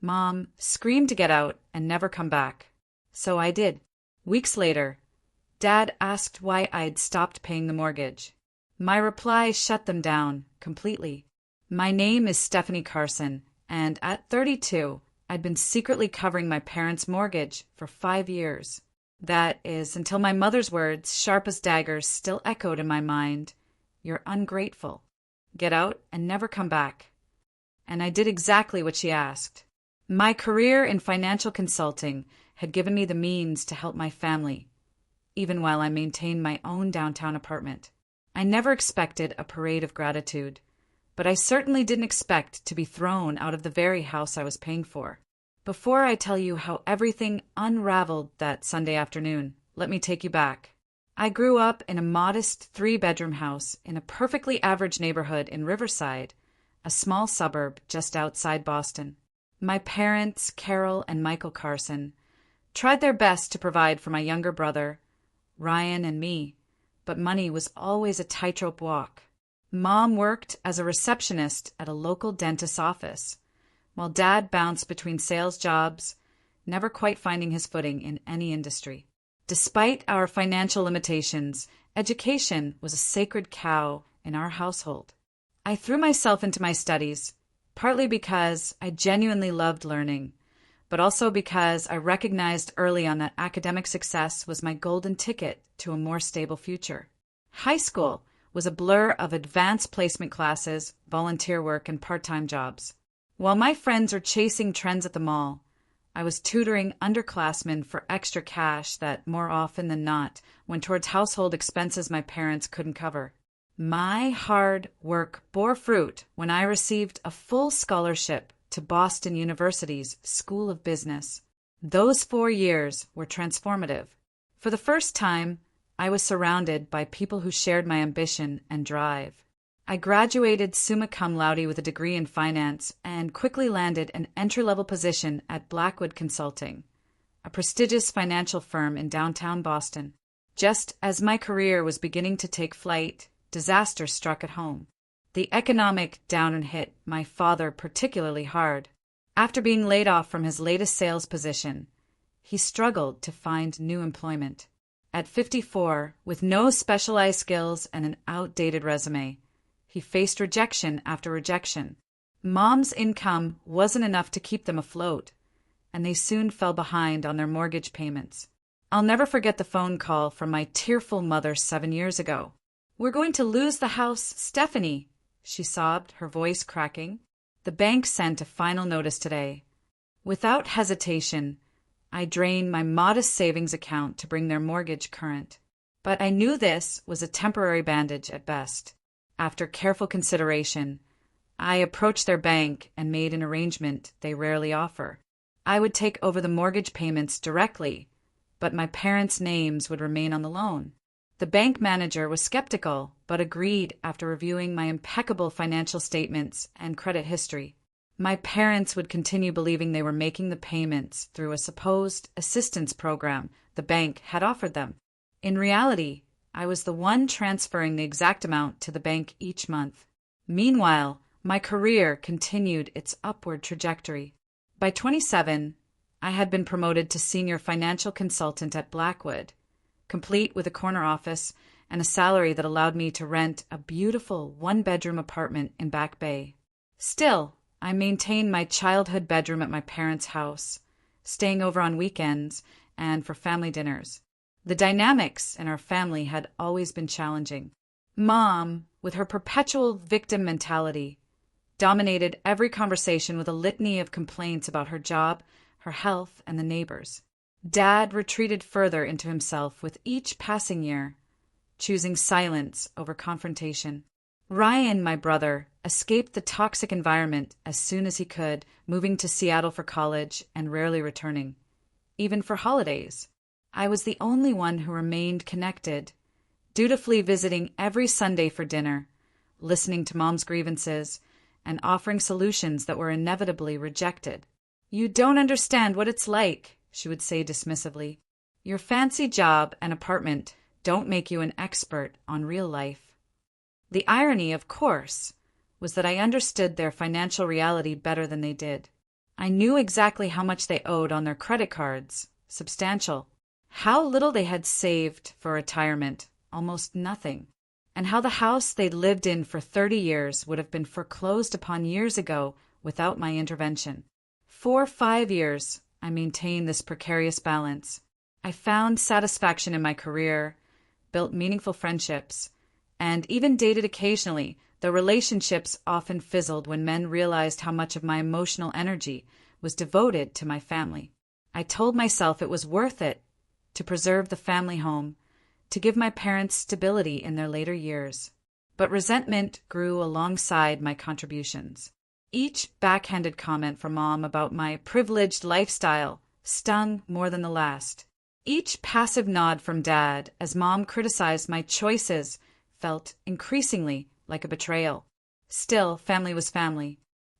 Mom screamed to get out and never come back. So I did. Weeks later, Dad asked why I'd stopped paying the mortgage. My reply shut them down completely. My name is Stephanie Carson, and at 32, I'd been secretly covering my parents' mortgage for 5 years. That is, until my mother's words, sharp as daggers, still echoed in my mind. You're ungrateful. Get out and never come back. And I did exactly what she asked. My career in financial consulting had given me the means to help my family, even while I maintained my own downtown apartment. I never expected a parade of gratitude, but I certainly didn't expect to be thrown out of the very house I was paying for. Before I tell you how everything unraveled that Sunday afternoon, let me take you back. I grew up in a modest 3-bedroom house in a perfectly average neighborhood in Riverside, a small suburb just outside Boston. My parents, Carol and Michael Carson, tried their best to provide for my younger brother, Ryan, and me, but money was always a tightrope walk. Mom worked as a receptionist at a local dentist's office, while Dad bounced between sales jobs, never quite finding his footing in any industry. Despite our financial limitations, education was a sacred cow in our household. I threw myself into my studies, partly because I genuinely loved learning, but also because I recognized early on that academic success was my golden ticket to a more stable future. High school was a blur of advanced placement classes, volunteer work, and part-time jobs. While my friends were chasing trends at the mall, I was tutoring underclassmen for extra cash that, more often than not, went towards household expenses my parents couldn't cover. My hard work bore fruit when I received a full scholarship to Boston University's School of Business. Those 4 years were transformative. For the first time, I was surrounded by people who shared my ambition and drive. I graduated summa cum laude with a degree in finance and quickly landed an entry-level position at Blackwood Consulting, a prestigious financial firm in downtown Boston. Just as my career was beginning to take flight, disaster struck at home. The economic downturn hit my father particularly hard. After being laid off from his latest sales position, he struggled to find new employment. At 54, with no specialized skills and an outdated resume, he faced rejection after rejection. Mom's income wasn't enough to keep them afloat, and they soon fell behind on their mortgage payments. I'll never forget the phone call from my tearful mother 7 years ago. "We're going to lose the house, Stephanie," she sobbed, her voice cracking. "The bank sent a final notice today." Without hesitation, I drained my modest savings account to bring their mortgage current. But I knew this was a temporary bandage at best. After careful consideration, I approached their bank and made an arrangement they rarely offer. I would take over the mortgage payments directly, but my parents' names would remain on the loan. The bank manager was skeptical, but agreed after reviewing my impeccable financial statements and credit history. My parents would continue believing they were making the payments through a supposed assistance program the bank had offered them. In reality, I was the one transferring the exact amount to the bank each month. Meanwhile, my career continued its upward trajectory. By 27, I had been promoted to senior financial consultant at Blackwood, complete with a corner office and a salary that allowed me to rent a beautiful 1-bedroom apartment in Back Bay. Still, I maintained my childhood bedroom at my parents' house, staying over on weekends and for family dinners. The dynamics in our family had always been challenging. Mom, with her perpetual victim mentality, dominated every conversation with a litany of complaints about her job, her health, and the neighbors. Dad retreated further into himself with each passing year, choosing silence over confrontation. Ryan, my brother, escaped the toxic environment as soon as he could, moving to Seattle for college and rarely returning, even for holidays. I was the only one who remained connected, dutifully visiting every Sunday for dinner, listening to Mom's grievances, and offering solutions that were inevitably rejected. "You don't understand what it's like," she would say dismissively. "Your fancy job and apartment don't make you an expert on real life." The irony, of course, was that I understood their financial reality better than they did. I knew exactly how much they owed on their credit cards, substantial. How little they had saved for retirement, almost nothing. And how the house they'd lived in for 30 years would have been foreclosed upon years ago without my intervention. For 5 years, I maintained this precarious balance. I found satisfaction in my career, built meaningful friendships, and even dated occasionally, though relationships often fizzled when men realized how much of my emotional energy was devoted to my family. I told myself it was worth it to preserve the family home, to give my parents stability in their later years. But resentment grew alongside my contributions. Each backhanded comment from Mom about my privileged lifestyle stung more than the last. Each passive nod from Dad as Mom criticized my choices felt increasingly like a betrayal. Still, family was family.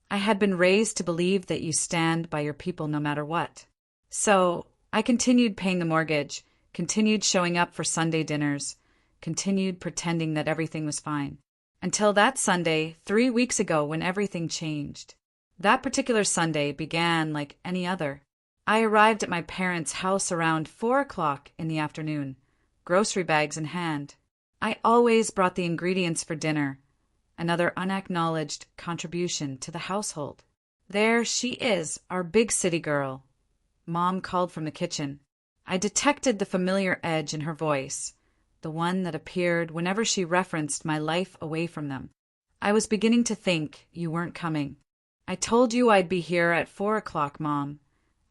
I had been raised to believe that you stand by your people no matter what. So I continued paying the mortgage, continued showing up for Sunday dinners, continued pretending that everything was fine. Until that Sunday, 3 weeks ago, when everything changed. That particular Sunday began like any other. I arrived at my parents' house around 4 o'clock in the afternoon, grocery bags in hand. I always brought the ingredients for dinner, another unacknowledged contribution to the household. There she is, our big city girl. Mom called from the kitchen. I detected the familiar edge in her voice, the one that appeared whenever she referenced my life away from them. I was beginning to think you weren't coming. I told you I'd be here at 4 o'clock, Mom,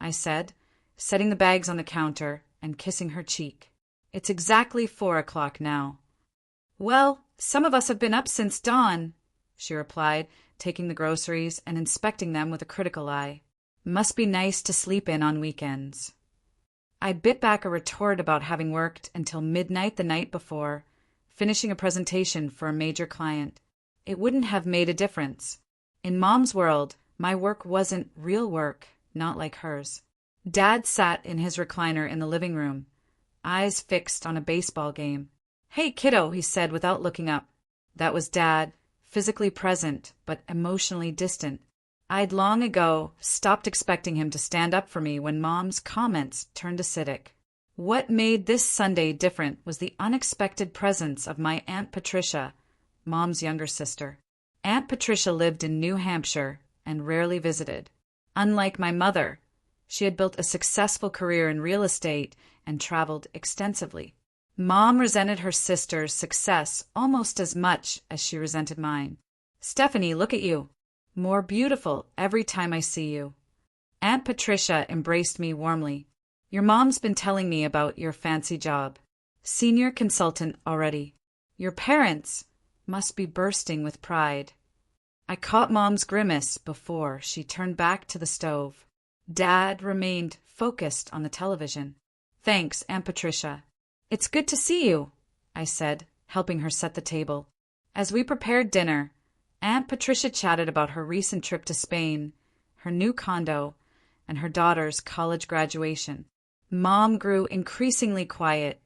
I said, setting the bags on the counter and kissing her cheek. It's exactly 4 o'clock now. Well, some of us have been up since dawn, she replied, taking the groceries and inspecting them with a critical eye. Must be nice to sleep in on weekends. I bit back a retort about having worked until midnight the night before, finishing a presentation for a major client. It wouldn't have made a difference. In Mom's world, my work wasn't real work, not like hers. Dad sat in his recliner in the living room, eyes fixed on a baseball game. Hey, kiddo, he said without looking up. That was Dad, physically present but emotionally distant. I'd long ago stopped expecting him to stand up for me when Mom's comments turned acidic. What made this Sunday different was the unexpected presence of my Aunt Patricia, Mom's younger sister. Aunt Patricia lived in New Hampshire and rarely visited. Unlike my mother, she had built a successful career in real estate and traveled extensively. Mom resented her sister's success almost as much as she resented mine. Stephanie, look at you. More beautiful every time I see you. Aunt Patricia embraced me warmly. Your mom's been telling me about your fancy job. Senior consultant already. Your parents must be bursting with pride. I caught Mom's grimace before she turned back to the stove. Dad remained focused on the television. Thanks, Aunt Patricia. It's good to see you, I said, helping her set the table. As we prepared dinner, Aunt Patricia chatted about her recent trip to Spain, her new condo, and her daughter's college graduation. Mom grew increasingly quiet,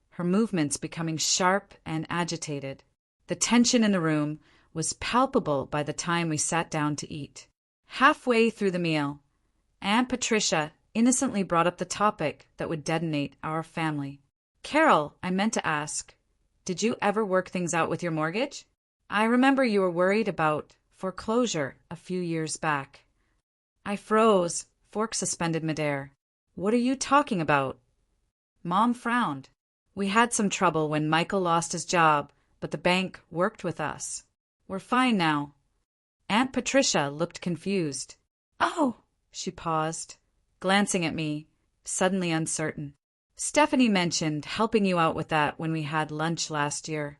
her movements becoming sharp and agitated. The tension in the room was palpable by the time we sat down to eat. Halfway through the meal, Aunt Patricia innocently brought up the topic that would detonate our family. Carol, I meant to ask, did you ever work things out with your mortgage? I remember you were worried about foreclosure a few years back. I froze, fork suspended midair. What are you talking about? Mom frowned. We had some trouble when Michael lost his job, but the bank worked with us. We're fine now. Aunt Patricia looked confused. Oh, she paused, glancing at me, suddenly uncertain. Stephanie mentioned helping you out with that when we had lunch last year.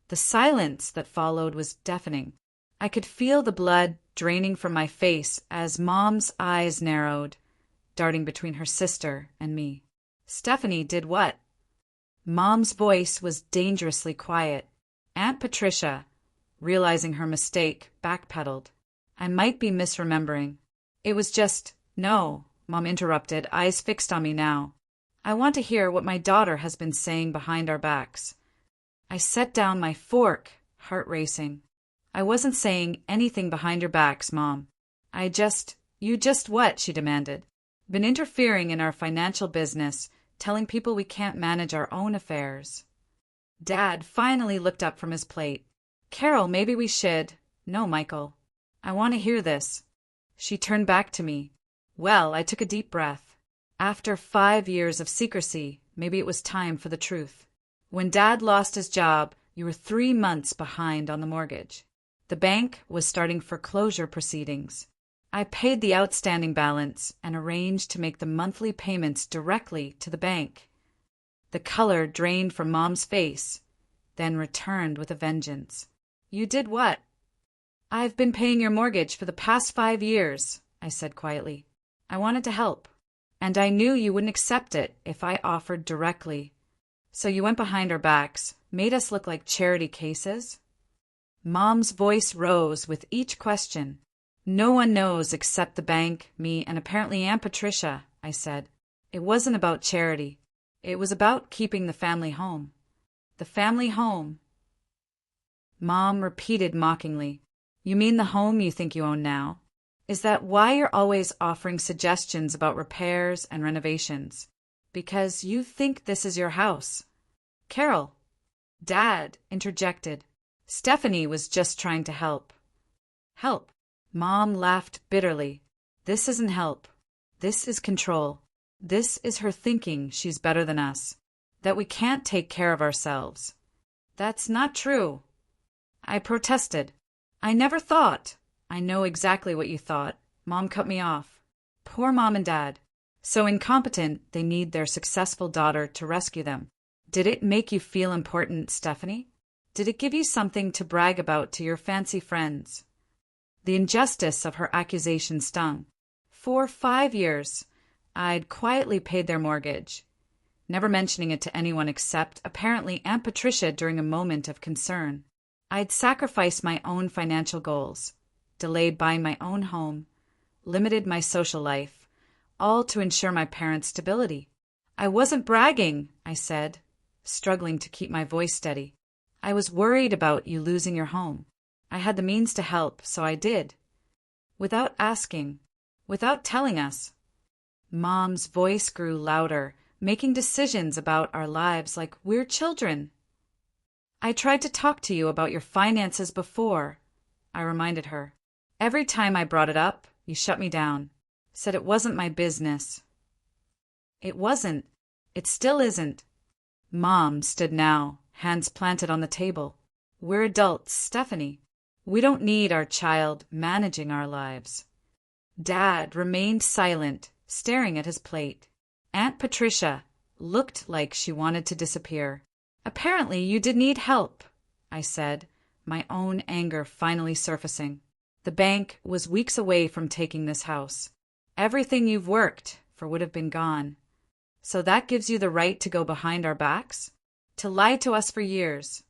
The silence that followed was deafening. I could feel the blood draining from my face as Mom's eyes narrowed, darting between her sister and me. Stephanie did what? Mom's voice was dangerously quiet. Aunt Patricia, realizing her mistake, backpedaled. I might be misremembering. It was just, no, Mom interrupted, eyes fixed on me now. I want to hear what my daughter has been saying behind our backs. I set down my fork, heart racing. I wasn't saying anything behind your backs, Mom. I just You just what? She demanded. Been interfering in our financial business, telling people we can't manage our own affairs. Dad finally looked up from his plate. Carol, maybe we should. No, Michael. I want to hear this. She turned back to me. Well, I took a deep breath. After 5 years of secrecy, maybe it was time for the truth. When Dad lost his job, you were 3 months behind on the mortgage. The bank was starting foreclosure proceedings. I paid the outstanding balance and arranged to make the monthly payments directly to the bank. The color drained from Mom's face, then returned with a vengeance. You did what? I've been paying your mortgage for the past 5 years, I said quietly. I wanted to help, and I knew you wouldn't accept it if I offered directly. So you went behind our backs, made us look like charity cases? Mom's voice rose with each question. No one knows except the bank, me, and apparently Aunt Patricia, I said. It wasn't about charity. It was about keeping the family home. The family home. Mom repeated mockingly. You mean the home you think you own now? Is that why you're always offering suggestions about repairs and renovations? Because you think this is your house. Carol. Dad interjected. Stephanie was just trying to help. Help. Mom laughed bitterly. This isn't help. This is control. This is her thinking she's better than us, that we can't take care of ourselves. That's not true. I protested. I never thought. I know exactly what you thought. Mom cut me off. Poor Mom and Dad. So incompetent, they need their successful daughter to rescue them. Did it make you feel important, Stephanie? Did it give you something to brag about to your fancy friends? The injustice of her accusation stung. For 5 years, I'd quietly paid their mortgage, never mentioning it to anyone except, apparently, Aunt Patricia during a moment of concern. I'd sacrificed my own financial goals, delayed buying my own home, limited my social life, all to ensure my parents' stability. I wasn't bragging, I said, struggling to keep my voice steady. I was worried about you losing your home. I had the means to help, so I did. Without asking, without telling us. Mom's voice grew louder, making decisions about our lives like we're children. I tried to talk to you about your finances before, I reminded her. Every time I brought it up, you shut me down, said it wasn't my business. It wasn't. It still isn't. Mom stood now, hands planted on the table. We're adults, Stephanie. We don't need our child managing our lives. Dad remained silent, staring at his plate. Aunt Patricia looked like she wanted to disappear. Apparently you did need help, I said, my own anger finally surfacing. The bank was weeks away from taking this house. Everything you've worked for would have been gone. So that gives you the right to go behind our backs? To lie to us for years?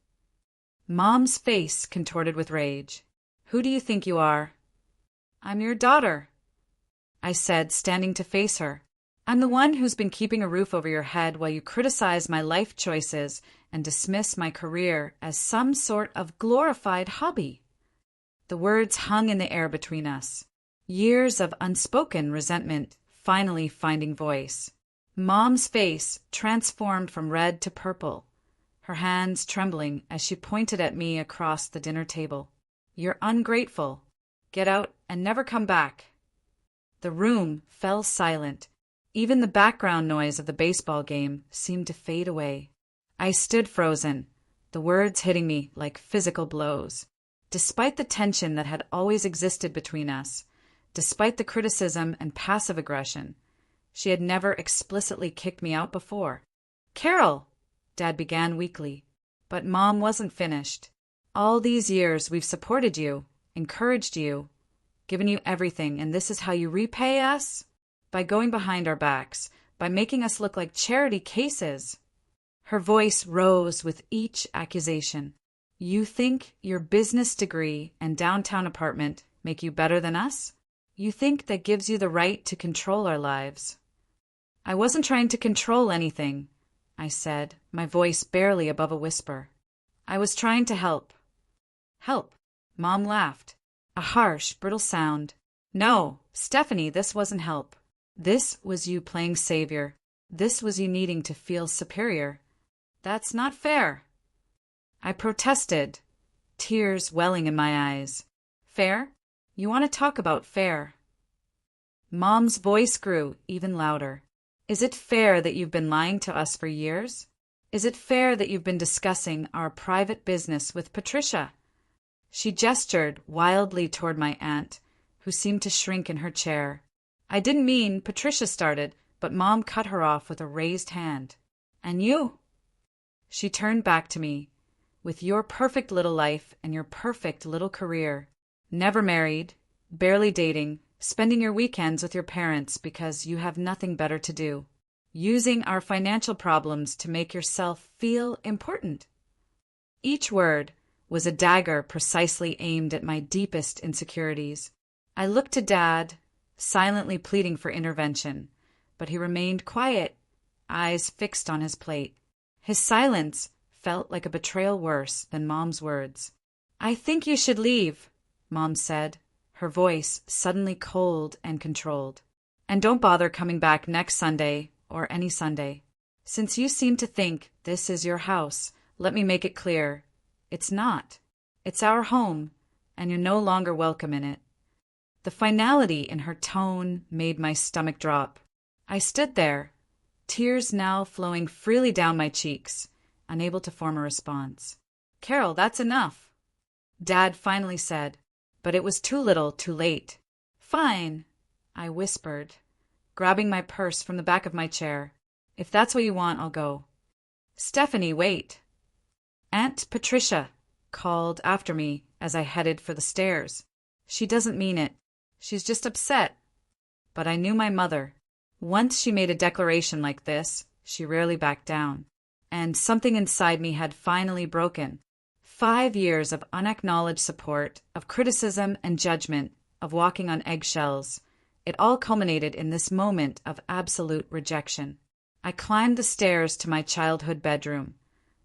Mom's face contorted with rage. Who do you think you are? I'm your daughter, I said, standing to face her. I'm the one who's been keeping a roof over your head while you criticize my life choices and dismiss my career as some sort of glorified hobby. The words hung in the air between us. Years of unspoken resentment finally finding voice. Mom's face transformed from red to purple, her hands trembling as she pointed at me across the dinner table. You're ungrateful. Get out and never come back. The room fell silent. Even the background noise of the baseball game seemed to fade away. I stood frozen, the words hitting me like physical blows. Despite the tension that had always existed between us, despite the criticism and passive aggression, she had never explicitly kicked me out before. Carol, Dad began weakly, but Mom wasn't finished. All these years we've supported you, encouraged you, given you everything, and this is how you repay us? By going behind our backs, by making us look like charity cases. Her voice rose with each accusation. You think your business degree and downtown apartment make you better than us? You think that gives you the right to control our lives? I wasn't trying to control anything, I said, my voice barely above a whisper. I was trying to help. Help. Mom laughed. A harsh, brittle sound. No, Stephanie, this wasn't help. This was you playing savior. This was you needing to feel superior. That's not fair. I protested, tears welling in my eyes. Fair? You want to talk about fair? Mom's voice grew even louder. Is it fair that you've been lying to us for years? Is it fair that you've been discussing our private business with Patricia? She gestured wildly toward my aunt, who seemed to shrink in her chair. I didn't mean, Patricia started, but Mom cut her off with a raised hand. And you? She turned back to me. With your perfect little life and your perfect little career. Never married, barely dating, spending your weekends with your parents because you have nothing better to do. Using our financial problems to make yourself feel important. Each word was a dagger precisely aimed at my deepest insecurities. I looked to Dad, silently pleading for intervention, but he remained quiet, eyes fixed on his plate. His silence felt like a betrayal worse than Mom's words. I think you should leave, Mom said, her voice suddenly cold and controlled. And don't bother coming back next Sunday or any Sunday. Since you seem to think this is your house, let me make it clear. It's not. It's our home, and you're no longer welcome in it. The finality in her tone made my stomach drop. I stood there, tears now flowing freely down my cheeks, unable to form a response. Carol, that's enough, Dad finally said, but it was too little, too late. Fine, I whispered, grabbing my purse from the back of my chair. If that's what you want, I'll go. Stephanie, wait. Aunt Patricia called after me as I headed for the stairs. She doesn't mean it. She's just upset. But I knew my mother. Once she made a declaration like this, she rarely backed down. And something inside me had finally broken. 5 years of unacknowledged support, of criticism and judgment, of walking on eggshells. It all culminated in this moment of absolute rejection. I climbed the stairs to my childhood bedroom,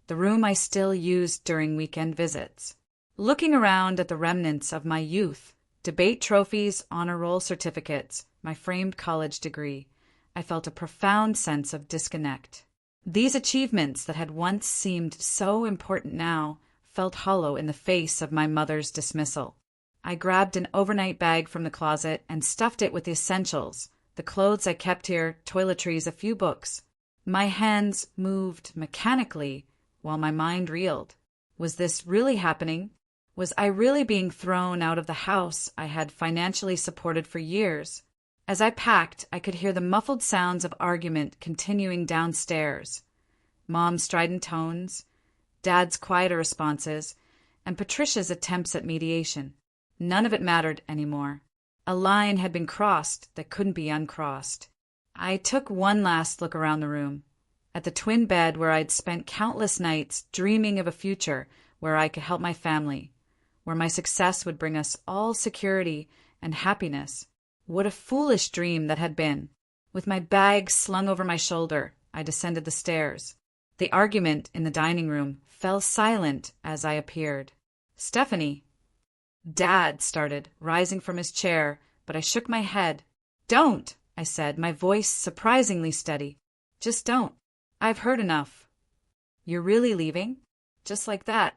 the room I still used during weekend visits. Looking around at the remnants of my youth, debate trophies, honor roll certificates, my framed college degree, I felt a profound sense of disconnect. These achievements that had once seemed so important now felt hollow in the face of my mother's dismissal. I grabbed an overnight bag from the closet and stuffed it with the essentials, the clothes I kept here, toiletries, a few books. My hands moved mechanically while my mind reeled. Was this really happening? Was I really being thrown out of the house I had financially supported for years? As I packed, I could hear the muffled sounds of argument continuing downstairs. Mom's strident tones, Dad's quieter responses, and Patricia's attempts at mediation. None of it mattered anymore. A line had been crossed that couldn't be uncrossed. I took one last look around the room, at the twin bed where I'd spent countless nights dreaming of a future where I could help my family, where my success would bring us all security and happiness. What a foolish dream that had been. With my bag slung over my shoulder, I descended the stairs. The argument in the dining room fell silent as I appeared. Stephanie. Dad started, rising from his chair, but I shook my head. Don't, I said, my voice surprisingly steady. Just don't. I've heard enough. You're really leaving? Just like that?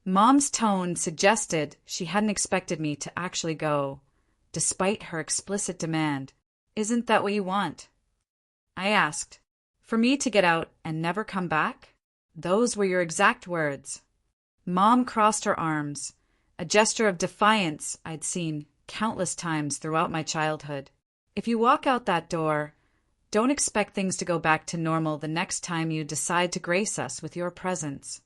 Mom's tone suggested she hadn't expected me to actually go, despite her explicit demand. Isn't that what you want? I asked. For me to get out and never come back? Those were your exact words. Mom crossed her arms, a gesture of defiance I'd seen countless times throughout my childhood. If you walk out that door, don't expect things to go back to normal the next time you decide to grace us with your presence.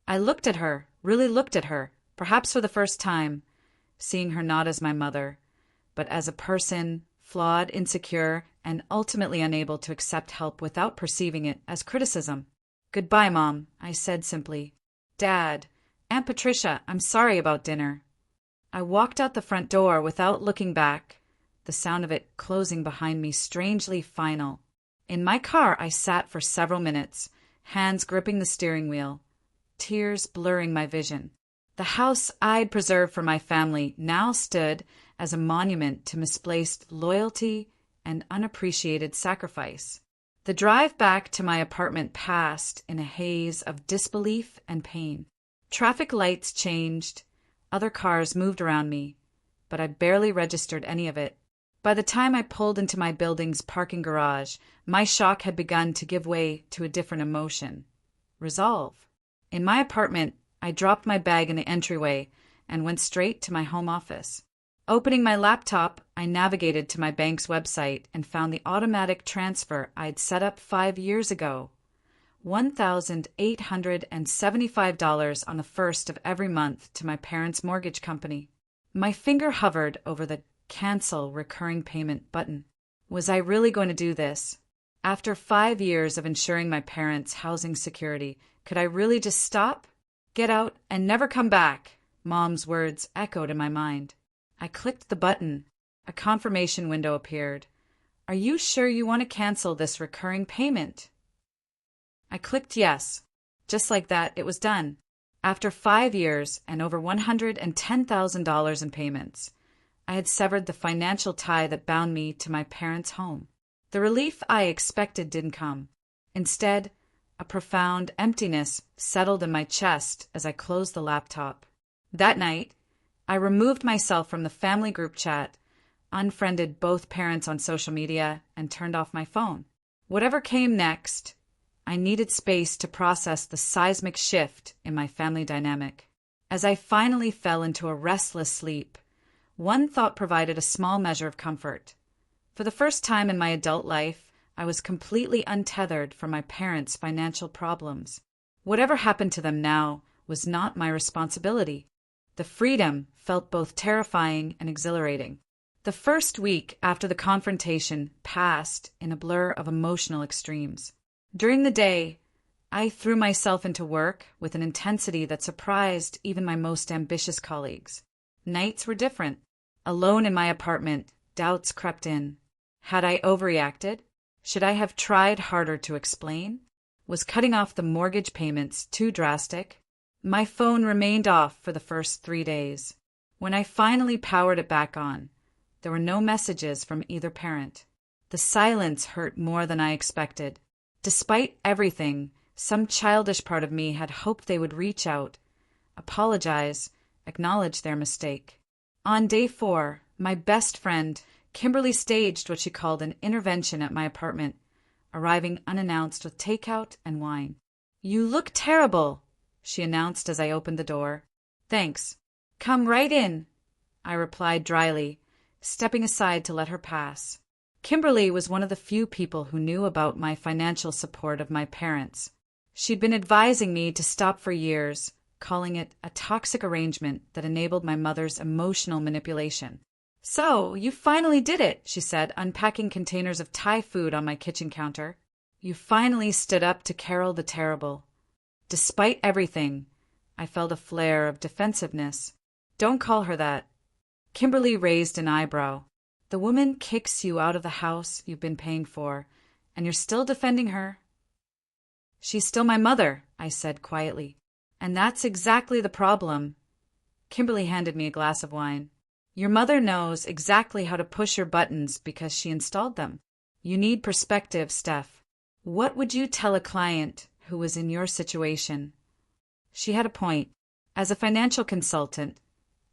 I looked at her, really looked at her, perhaps for the first time, seeing her not as my mother, but as a person, flawed, insecure, and ultimately unable to accept help without perceiving it as criticism. Goodbye, Mom, I said simply. Dad, Aunt Patricia, I'm sorry about dinner. I walked out the front door without looking back, the sound of it closing behind me strangely final. In my car, I sat for several minutes, hands gripping the steering wheel, tears blurring my vision. The house I'd preserved for my family now stood as a monument to misplaced loyalty and unappreciated sacrifice. The drive back to my apartment passed in a haze of disbelief and pain. Traffic lights changed, other cars moved around me, but I barely registered any of it. By the time I pulled into my building's parking garage, my shock had begun to give way to a different emotion: resolve. In my apartment, I dropped my bag in the entryway and went straight to my home office. Opening my laptop, I navigated to my bank's website and found the automatic transfer I'd set up 5 years ago. $1,875 on the first of every month to my parents' mortgage company. My finger hovered over the Cancel Recurring Payment button. Was I really going to do this? After 5 years of ensuring my parents' housing security, could I really just stop? Get out and never come back, Mom's words echoed in my mind. I clicked the button. A confirmation window appeared. Are you sure you want to cancel this recurring payment? I clicked yes. Just like that, it was done. After 5 years and over $110,000 in payments, I had severed the financial tie that bound me to my parents' home. The relief I expected didn't come. Instead, a profound emptiness settled in my chest as I closed the laptop. That night, I removed myself from the family group chat, unfriended both parents on social media, and turned off my phone. Whatever came next, I needed space to process the seismic shift in my family dynamic. As I finally fell into a restless sleep, one thought provided a small measure of comfort. For the first time in my adult life, I was completely untethered from my parents' financial problems. Whatever happened to them now was not my responsibility. The freedom felt both terrifying and exhilarating. The first week after the confrontation passed in a blur of emotional extremes. During the day, I threw myself into work with an intensity that surprised even my most ambitious colleagues. Nights were different. Alone in my apartment, doubts crept in. Had I overreacted? Should I have tried harder to explain? Was cutting off the mortgage payments too drastic? My phone remained off for the first 3 days. When I finally powered it back on, there were no messages from either parent. The silence hurt more than I expected. Despite everything, some childish part of me had hoped they would reach out, apologize, acknowledge their mistake. On day 4, my best friend, Kimberly, staged what she called an intervention at my apartment, arriving unannounced with takeout and wine. "You look terrible," she announced as I opened the door. "Thanks. Come right in," I replied dryly, stepping aside to let her pass. Kimberly was one of the few people who knew about my financial support of my parents. She'd been advising me to stop for years, calling it a toxic arrangement that enabled my mother's emotional manipulation. "So, you finally did it," she said, unpacking containers of Thai food on my kitchen counter. "You finally stood up to Carol the Terrible." Despite everything, I felt a flare of defensiveness. "Don't call her that." Kimberly raised an eyebrow. "The woman kicks you out of the house you've been paying for, and you're still defending her." "She's still my mother," I said quietly. "And that's exactly the problem." Kimberly handed me a glass of wine. "Your mother knows exactly how to push your buttons because she installed them. You need perspective, Steph. What would you tell a client who was in your situation?" She had a point. As a financial consultant,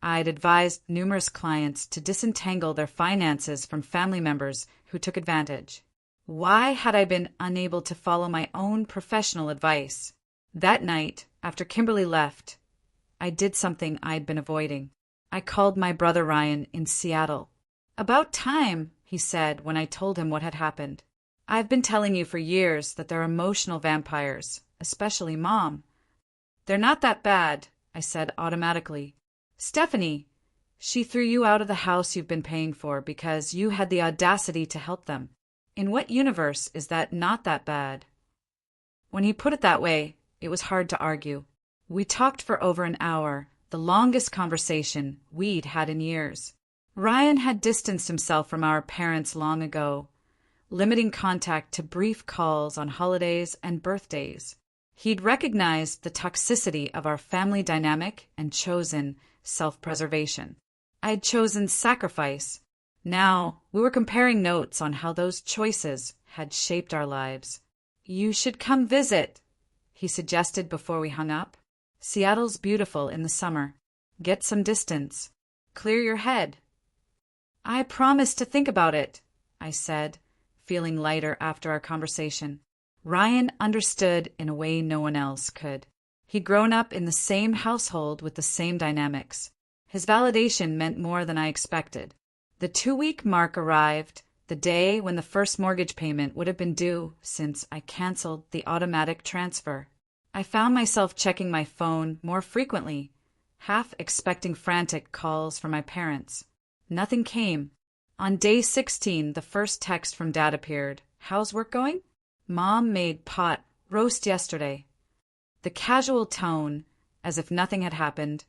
I'd advised numerous clients to disentangle their finances from family members who took advantage. Why had I been unable to follow my own professional advice? That night, after Kimberly left, I did something I'd been avoiding. I called my brother Ryan in Seattle. "About time," he said when I told him what had happened. "I've been telling you for years that they're emotional vampires, especially Mom." "They're not that bad," I said automatically. "Stephanie, she threw you out of the house you've been paying for because you had the audacity to help them. In what universe is that not that bad?" When he put it that way, it was hard to argue. We talked for over an hour, the longest conversation we'd had in years. Ryan had distanced himself from our parents long ago, limiting contact to brief calls on holidays and birthdays. He'd recognized the toxicity of our family dynamic and chosen self-preservation. I'd chosen sacrifice. Now, we were comparing notes on how those choices had shaped our lives. "You should come visit," he suggested before we hung up. "Seattle's beautiful in the summer. Get some distance. Clear your head." "I promise to think about it," I said, feeling lighter after our conversation. Ryan understood in a way no one else could. He'd grown up in the same household with the same dynamics. His validation meant more than I expected. The 2-week mark arrived, the day when the first mortgage payment would have been due since I canceled the automatic transfer. I found myself checking my phone more frequently, half expecting frantic calls from my parents. Nothing came. On day 16, the first text from Dad appeared. "How's work going?" "Mom made pot roast yesterday." The casual tone, as if nothing had happened,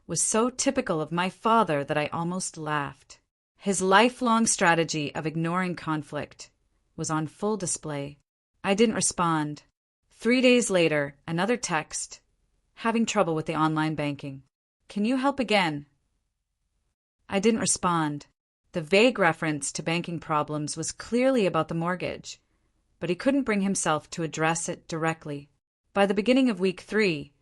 was so typical of my father that I almost laughed. His lifelong strategy of ignoring conflict was on full display. I didn't respond. 3 days later, another text. "Having trouble with the online banking. Can you help again?" I didn't respond. The vague reference to banking problems was clearly about the mortgage, but he couldn't bring himself to address it directly. By the beginning of week 3,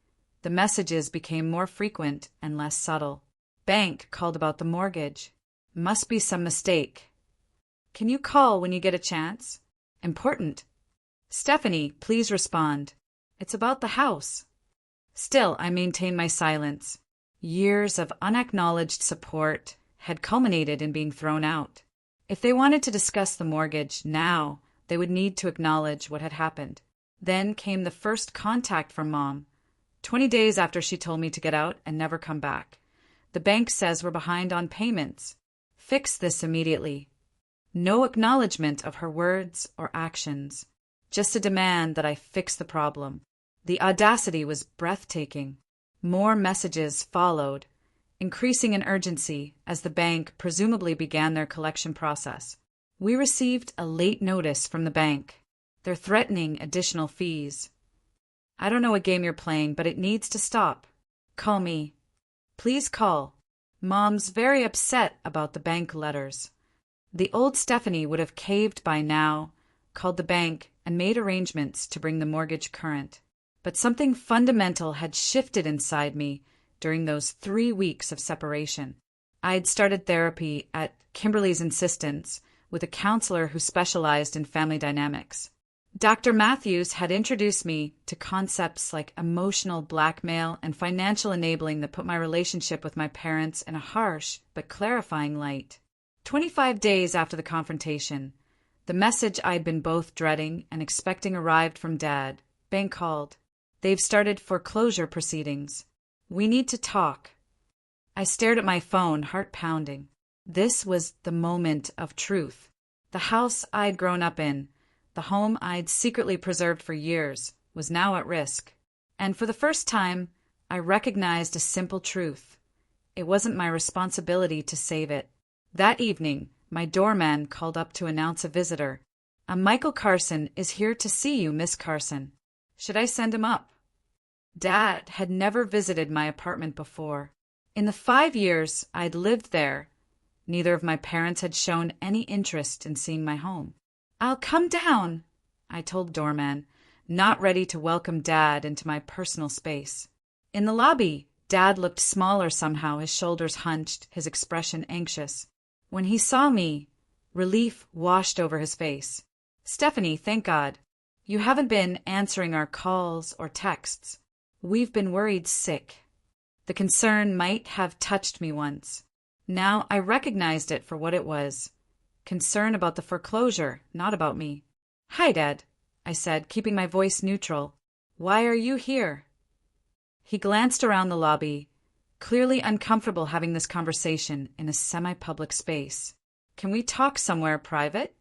the messages became more frequent and less subtle. "Bank called about the mortgage. Must be some mistake. Can you call when you get a chance? Important. Stephanie, please respond. It's about the house." Still, I maintained my silence. Years of unacknowledged support had culminated in being thrown out. If they wanted to discuss the mortgage now, they would need to acknowledge what had happened. Then came the first contact from Mom, 20 days after she told me to get out and never come back. "The bank says we're behind on payments. Fix this immediately." No acknowledgement of her words or actions, just a demand that I fix the problem. The audacity was breathtaking. More messages followed, increasing in urgency as the bank presumably began their collection process. We received a late notice from the bank. They're threatening additional fees. "I don't know what game you're playing, but it needs to stop. Call me. Please call." Mom's very upset about the bank letters. The old Stephanie would have caved by now, called the bank, and made arrangements to bring the mortgage current. But something fundamental had shifted inside me during those 3 weeks of separation. I'd started therapy at Kimberly's insistence with a counselor who specialized in family dynamics. Dr. Matthews had introduced me to concepts like emotional blackmail and financial enabling that put my relationship with my parents in a harsh but clarifying light. 25 days after the confrontation, the message I'd been both dreading and expecting arrived from Dad. "Bank called. They've started foreclosure proceedings. We need to talk." I stared at my phone, heart pounding. This was the moment of truth. The house I'd grown up in, the home I'd secretly preserved for years, was now at risk. And for the first time, I recognized a simple truth. It wasn't my responsibility to save it. That evening, my doorman called up to announce a visitor. "Michael Carson is here to see you, Miss Carson. Should I send him up?" Dad had never visited my apartment before. In the 5 years I'd lived there, neither of my parents had shown any interest in seeing my home. "I'll come down," I told doorman, not ready to welcome Dad into my personal space. In the lobby, Dad looked smaller somehow, his shoulders hunched, his expression anxious. When he saw me, relief washed over his face. "Stephanie, thank God. You haven't been answering our calls or texts. We've been worried sick." The concern might have touched me once. Now I recognized it for what it was. Concern about the foreclosure, not about me. "Hi, Dad," I said, keeping my voice neutral. "Why are you here?" He glanced around the lobby, clearly uncomfortable having this conversation in a semi-public space. "Can we talk somewhere private?"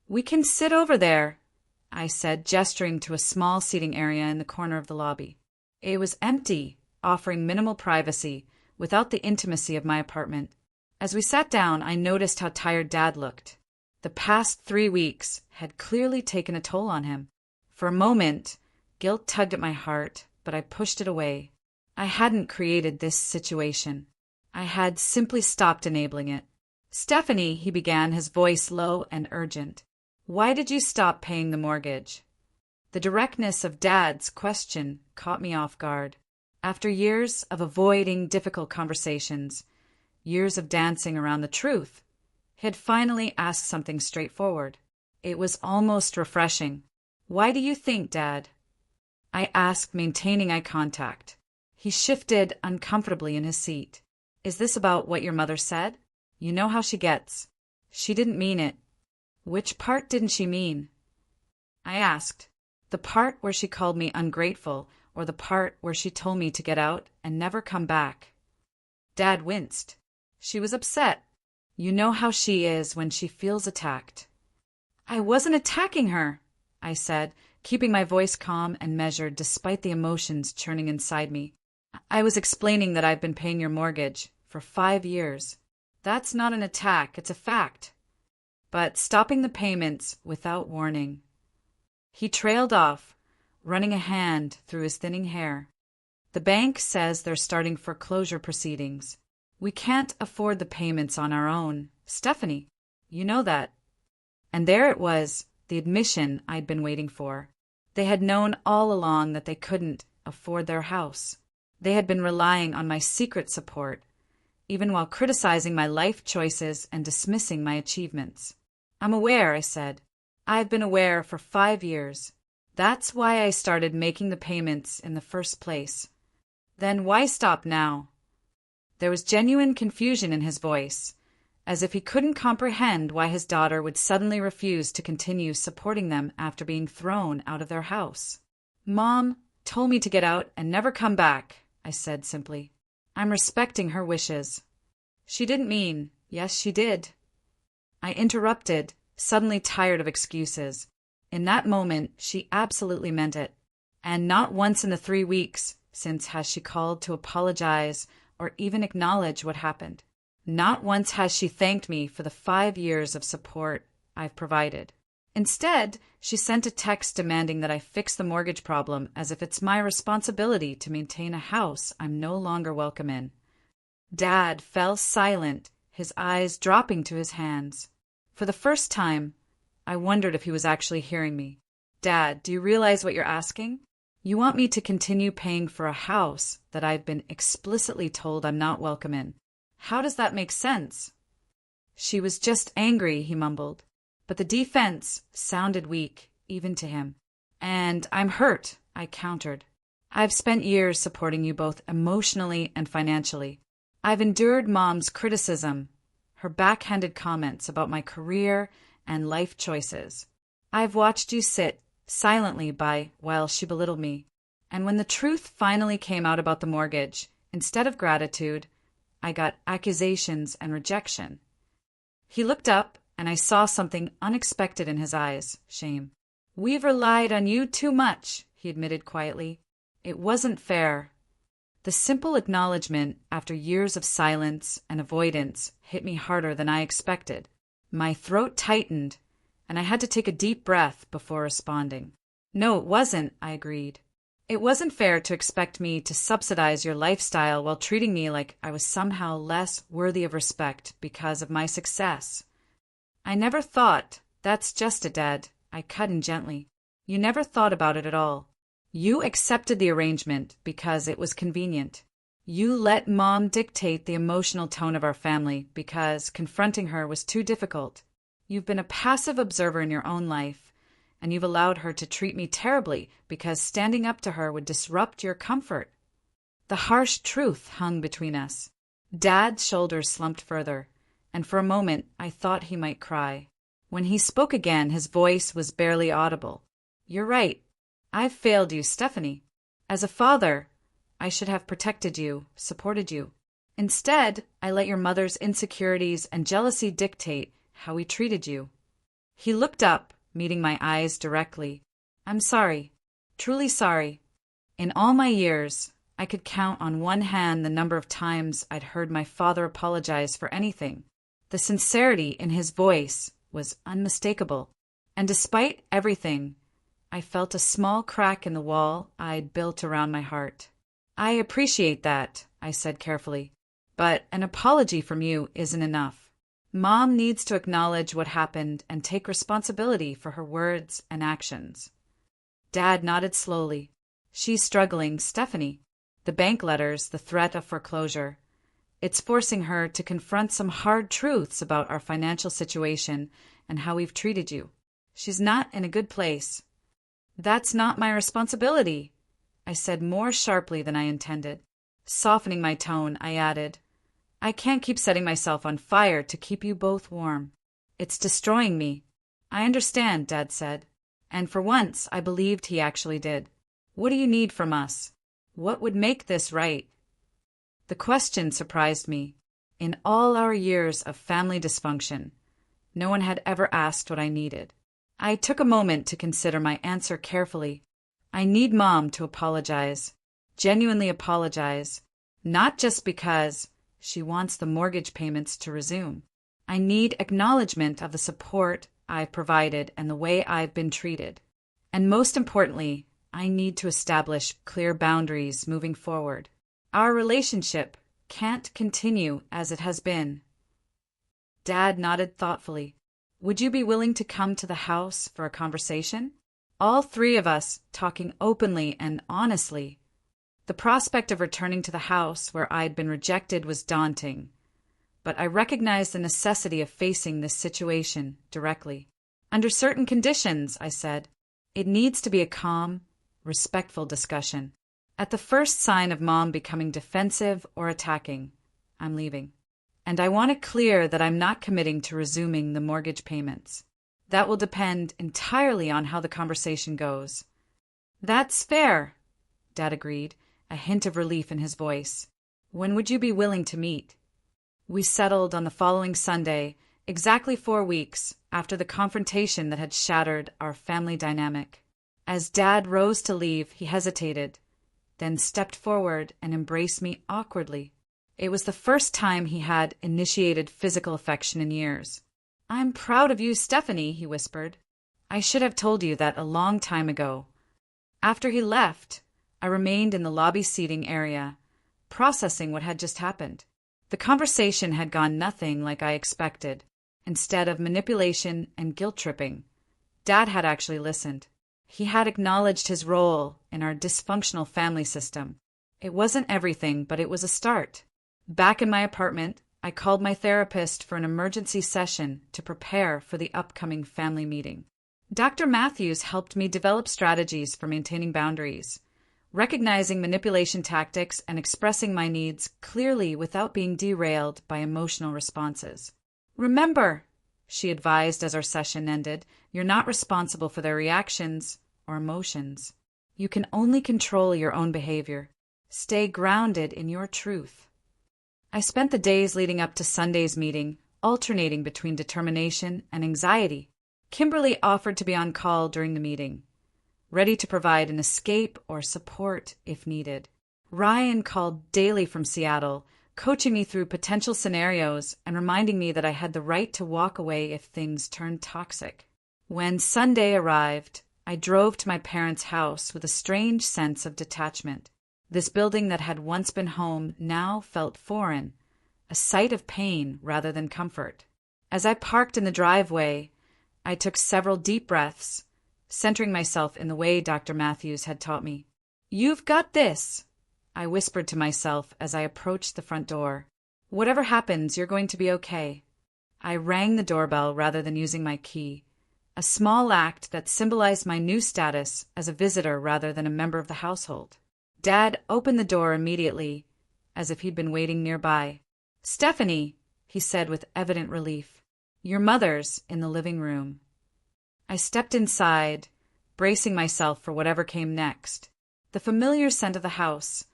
"We can sit over there," I said, gesturing to a small seating area in the corner of the lobby. It was empty, offering minimal privacy, without the intimacy of my apartment. As we sat down, I noticed how tired Dad looked. The past 3 weeks had clearly taken a toll on him. For a moment, guilt tugged at my heart, but I pushed it away. I hadn't created this situation. I had simply stopped enabling it. Stephanie, he began, his voice low and urgent. Why did you stop paying the mortgage? The directness of Dad's question caught me off guard. After years of avoiding difficult conversations, years of dancing around the truth, he had finally asked something straightforward. It was almost refreshing. Why do you think, Dad? I asked, maintaining eye contact. He shifted uncomfortably in his seat. Is this about what your mother said? You know how she gets. She didn't mean it. Which part didn't she mean? I asked. The part where she called me ungrateful, or the part where she told me to get out and never come back? Dad winced. She was upset. You know how she is when she feels attacked. I wasn't attacking her, I said, keeping my voice calm and measured despite the emotions churning inside me. I was explaining that I've been paying your mortgage for 5 years. That's not an attack, it's a fact. But stopping the payments without warning. He trailed off, running a hand through his thinning hair. The bank says they're starting foreclosure proceedings. We can't afford the payments on our own. Stephanie, you know that. And there it was, the admission I'd been waiting for. They had known all along that they couldn't afford their house. They had been relying on my secret support, even while criticizing my life choices and dismissing my achievements. I'm aware, I said. I've been aware for 5 years. That's why I started making the payments in the first place. Then why stop now? There was genuine confusion in his voice, as if he couldn't comprehend why his daughter would suddenly refuse to continue supporting them after being thrown out of their house. Mom told me to get out and never come back, I said simply. I'm respecting her wishes. She didn't mean, yes, she did. I interrupted, suddenly tired of excuses. In that moment, she absolutely meant it. And not once in the 3 weeks since has she called to apologize or even acknowledge what happened. Not once has she thanked me for the 5 years of support I've provided. Instead, she sent a text demanding that I fix the mortgage problem as if it's my responsibility to maintain a house I'm no longer welcome in. Dad fell silent, his eyes dropping to his hands. For the first time, I wondered if he was actually hearing me. Dad, do you realize what you're asking? You want me to continue paying for a house that I've been explicitly told I'm not welcome in. How does that make sense? She was just angry, he mumbled. But the defense sounded weak, even to him. And I'm hurt, I countered. I've spent years supporting you both emotionally and financially. I've endured Mom's criticism, her backhanded comments about my career and life choices. I've watched you sit silently by while she belittled me. And when the truth finally came out about the mortgage, instead of gratitude, I got accusations and rejection. He looked up, and I saw something unexpected in his eyes, shame. We've relied on you too much, he admitted quietly. It wasn't fair. The simple acknowledgement, after years of silence and avoidance, hit me harder than I expected. My throat tightened, and I had to take a deep breath before responding. No, it wasn't, I agreed. It wasn't fair to expect me to subsidize your lifestyle while treating me like I was somehow less worthy of respect because of my success. I never thought, that's just it, Dad, I cut in gently. You never thought about it at all. You accepted the arrangement because it was convenient. You let Mom dictate the emotional tone of our family because confronting her was too difficult. You've been a passive observer in your own life, and you've allowed her to treat me terribly because standing up to her would disrupt your comfort. The harsh truth hung between us. Dad's shoulders slumped further, and for a moment I thought he might cry. When he spoke again, his voice was barely audible. You're right. I've failed you, Stephanie. As a father, I should have protected you, supported you. Instead, I let your mother's insecurities and jealousy dictate how we treated you. He looked up, meeting my eyes directly. I'm sorry, truly sorry. In all my years, I could count on one hand the number of times I'd heard my father apologize for anything. The sincerity in his voice was unmistakable, and despite everything, I felt a small crack in the wall I'd built around my heart. I appreciate that, I said carefully. But an apology from you isn't enough. Mom needs to acknowledge what happened and take responsibility for her words and actions. Dad nodded slowly. She's struggling, Stephanie. The bank letters, the threat of foreclosure. It's forcing her to confront some hard truths about our financial situation and how we've treated you. She's not in a good place. That's not my responsibility, I said more sharply than I intended. Softening my tone, I added, I can't keep setting myself on fire to keep you both warm. It's destroying me. I understand, Dad said. And for once, I believed he actually did. What do you need from us? What would make this right? The question surprised me. In all our years of family dysfunction, no one had ever asked what I needed. I took a moment to consider my answer carefully. I need Mom to apologize. Genuinely apologize. Not just because she wants the mortgage payments to resume. I need acknowledgement of the support I've provided and the way I've been treated. And most importantly, I need to establish clear boundaries moving forward. Our relationship can't continue as it has been. Dad nodded thoughtfully. Would you be willing to come to the house for a conversation? All three of us talking openly and honestly. The prospect of returning to the house where I'd been rejected was daunting, but I recognized the necessity of facing this situation directly. Under certain conditions, I said, it needs to be a calm, respectful discussion. At the first sign of Mom becoming defensive or attacking, I'm leaving. And I want it clear that I'm not committing to resuming the mortgage payments. That will depend entirely on how the conversation goes. That's fair, Dad agreed, a hint of relief in his voice. When would you be willing to meet? We settled on the following Sunday, exactly 4 weeks after the confrontation that had shattered our family dynamic. As Dad rose to leave, he hesitated, then stepped forward and embraced me awkwardly. It was the first time he had initiated physical affection in years. I'm proud of you, Stephanie, he whispered. I should have told you that a long time ago. After he left, I remained in the lobby seating area, processing what had just happened. The conversation had gone nothing like I expected. Instead of manipulation and guilt-tripping, Dad had actually listened. He had acknowledged his role in our dysfunctional family system. It wasn't everything, but it was a start. Back in my apartment, I called my therapist for an emergency session to prepare for the upcoming family meeting. Dr. Matthews helped me develop strategies for maintaining boundaries, recognizing manipulation tactics and expressing my needs clearly without being derailed by emotional responses. Remember, she advised as our session ended, you're not responsible for their reactions or emotions. You can only control your own behavior. Stay grounded in your truth. I spent the days leading up to Sunday's meeting, alternating between determination and anxiety. Kimberly offered to be on call during the meeting, ready to provide an escape or support if needed. Ryan called daily from Seattle, coaching me through potential scenarios and reminding me that I had the right to walk away if things turned toxic. When Sunday arrived, I drove to my parents' house with a strange sense of detachment. This building that had once been home now felt foreign, a site of pain rather than comfort. As I parked in the driveway, I took several deep breaths, centering myself in the way Dr. Matthews had taught me. You've got this, I whispered to myself as I approached the front door. Whatever happens, you're going to be okay. I rang the doorbell rather than using my key, a small act that symbolized my new status as a visitor rather than a member of the household. Dad opened the door immediately, as if he'd been waiting nearby. Stephanie, he said with evident relief, your mother's in the living room. I stepped inside, bracing myself for whatever came next. The familiar scent of the house,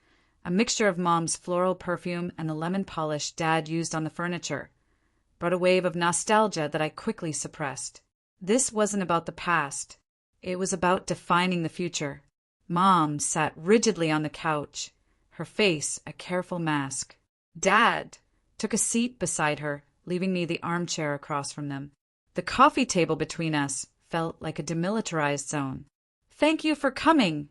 a mixture of Mom's floral perfume and the lemon polish Dad used on the furniture, brought a wave of nostalgia that I quickly suppressed. This wasn't about the past. It was about defining the future. Mom sat rigidly on the couch, her face a careful mask. Dad took a seat beside her, leaving me the armchair across from them. The coffee table between us felt like a demilitarized zone. Thank you for coming,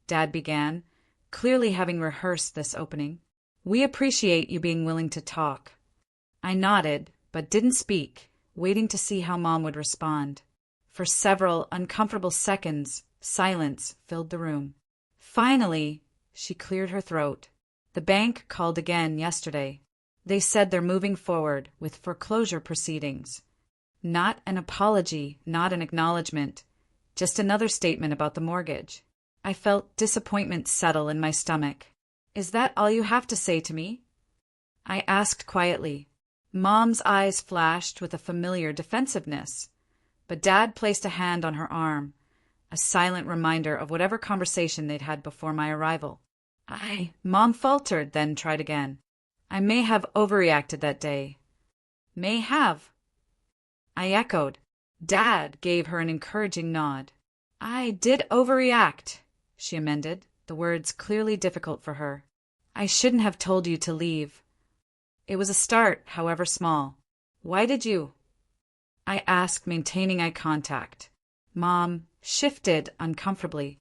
Dad began, clearly having rehearsed this opening. We appreciate you being willing to talk. I nodded, but didn't speak, waiting to see how Mom would respond. For several uncomfortable seconds, silence filled the room. Finally, she cleared her throat. The bank called again yesterday. They said they're moving forward with foreclosure proceedings. Not an apology, not an acknowledgement, just another statement about the mortgage. I felt disappointment settle in my stomach. Is that all you have to say to me? I asked quietly. Mom's eyes flashed with a familiar defensiveness, but Dad placed a hand on her arm, a silent reminder of whatever conversation they'd had before my arrival. Mom faltered, then tried again. I may have overreacted that day. May have. I echoed. Dad gave her an encouraging nod. I did overreact, she amended, the words clearly difficult for her. I shouldn't have told you to leave. It was a start, however small. Why did you? I asked, maintaining eye contact. Mom shifted uncomfortably.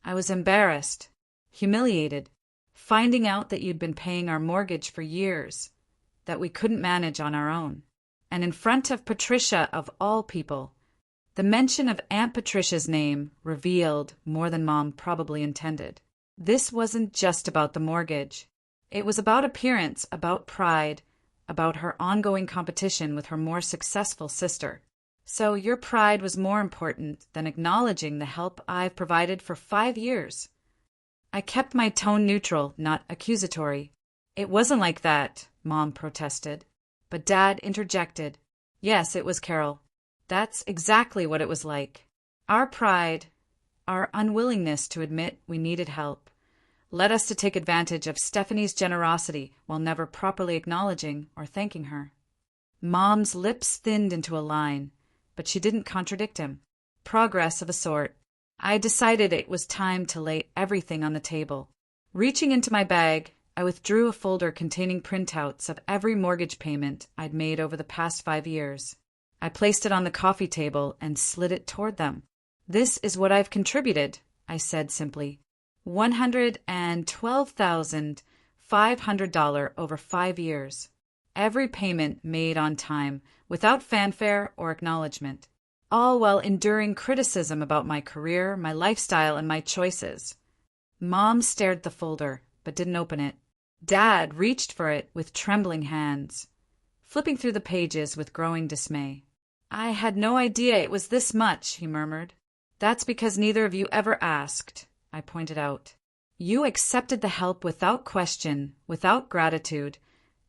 I was embarrassed, humiliated, finding out that you'd been paying our mortgage for years, that we couldn't manage on our own. And in front of Patricia of all people, the mention of Aunt Patricia's name revealed more than Mom probably intended. This wasn't just about the mortgage. It was about appearance, about pride, about her ongoing competition with her more successful sister. So your pride was more important than acknowledging the help I've provided for 5 years. I kept my tone neutral, not accusatory. It wasn't like that, Mom protested. But Dad interjected. Yes, it was, Carol. That's exactly what it was like. Our pride, our unwillingness to admit we needed help, led us to take advantage of Stephanie's generosity while never properly acknowledging or thanking her. Mom's lips thinned into a line, but she didn't contradict him. Progress of a sort. I decided it was time to lay everything on the table. Reaching into my bag, I withdrew a folder containing printouts of every mortgage payment I'd made over the past 5 years. I placed it on the coffee table and slid it toward them. This is what I've contributed, I said simply. $112,500 over 5 years. Every payment made on time, without fanfare or acknowledgement. All while enduring criticism about my career, my lifestyle, and my choices. Mom stared at the folder, but didn't open it. Dad reached for it with trembling hands, flipping through the pages with growing dismay. I had no idea it was this much, he murmured. That's because neither of you ever asked, I pointed out. You accepted the help without question, without gratitude,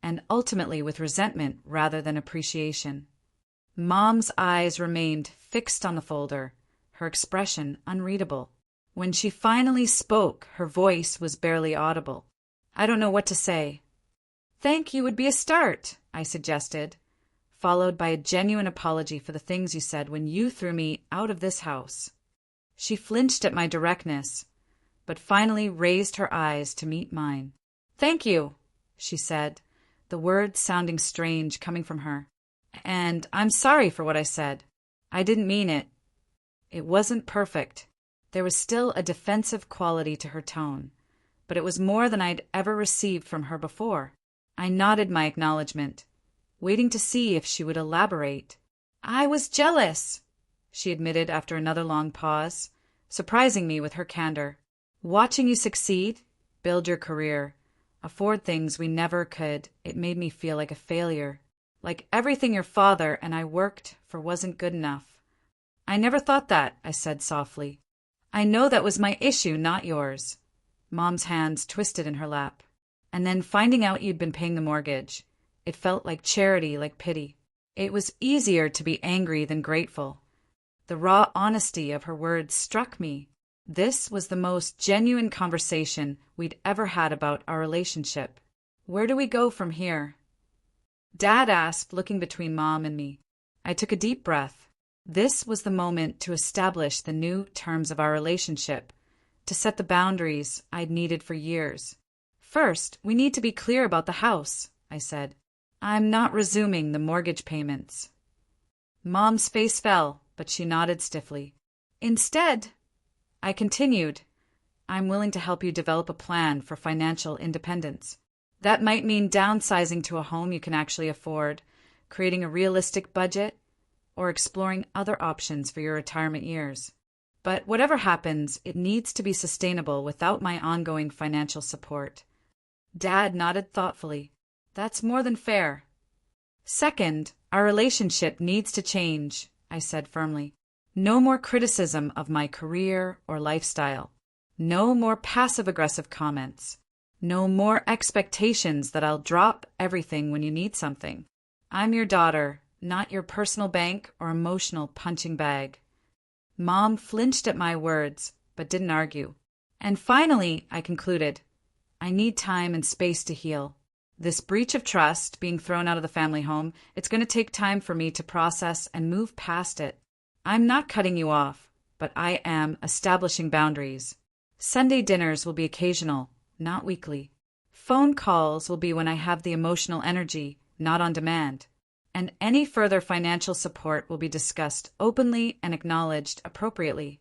and ultimately with resentment rather than appreciation. Mom's eyes remained fixed on the folder, her expression unreadable. When she finally spoke, her voice was barely audible. I don't know what to say. Thank you would be a start, I suggested, followed by a genuine apology for the things you said when you threw me out of this house. She flinched at my directness, but finally raised her eyes to meet mine. Thank you, she said, the words sounding strange coming from her. And I'm sorry for what I said. I didn't mean it. It wasn't perfect. There was still a defensive quality to her tone, but it was more than I'd ever received from her before. I nodded my acknowledgement, waiting to see if she would elaborate. I was jealous, she admitted after another long pause, surprising me with her candor. Watching you succeed, build your career, afford things we never could, it made me feel like a failure. Like everything your father and I worked for wasn't good enough. I never thought that, I said softly. I know that was my issue, not yours. Mom's hands twisted in her lap. And then finding out you'd been paying the mortgage. It felt like charity, like pity. It was easier to be angry than grateful. The raw honesty of her words struck me. This was the most genuine conversation we'd ever had about our relationship. Where do we go from here? Dad asked, looking between Mom and me. I took a deep breath. This was the moment to establish the new terms of our relationship, to set the boundaries I'd needed for years. First, we need to be clear about the house, I said. I'm not resuming the mortgage payments. Mom's face fell, but she nodded stiffly. Instead, I continued, I'm willing to help you develop a plan for financial independence. That might mean downsizing to a home you can actually afford, creating a realistic budget, or exploring other options for your retirement years. But whatever happens, it needs to be sustainable without my ongoing financial support. Dad nodded thoughtfully. That's more than fair. Second, our relationship needs to change, I said firmly. No more criticism of my career or lifestyle. No more passive-aggressive comments. No more expectations that I'll drop everything when you need something. I'm your daughter, not your personal bank or emotional punching bag. Mom flinched at my words, but didn't argue. And finally, I concluded, I need time and space to heal. This breach of trust, being thrown out of the family home, it's going to take time for me to process and move past it. I'm not cutting you off, but I am establishing boundaries. Sunday dinners will be occasional, not weekly. Phone calls will be when I have the emotional energy, not on demand. And any further financial support will be discussed openly and acknowledged appropriately.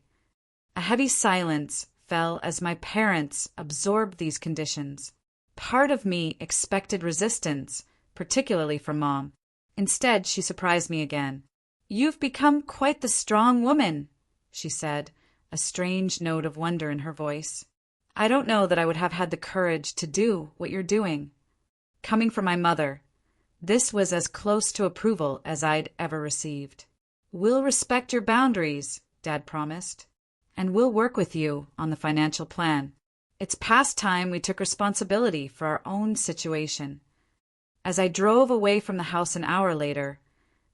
A heavy silence fell as my parents absorbed these conditions. Part of me expected resistance, particularly from Mom. Instead, she surprised me again. You've become quite the strong woman, she said, a strange note of wonder in her voice. I don't know that I would have had the courage to do what you're doing. Coming from my mother, this was as close to approval as I'd ever received. We'll respect your boundaries, Dad promised, and we'll work with you on the financial plan. It's past time we took responsibility for our own situation. As I drove away from the house an hour later,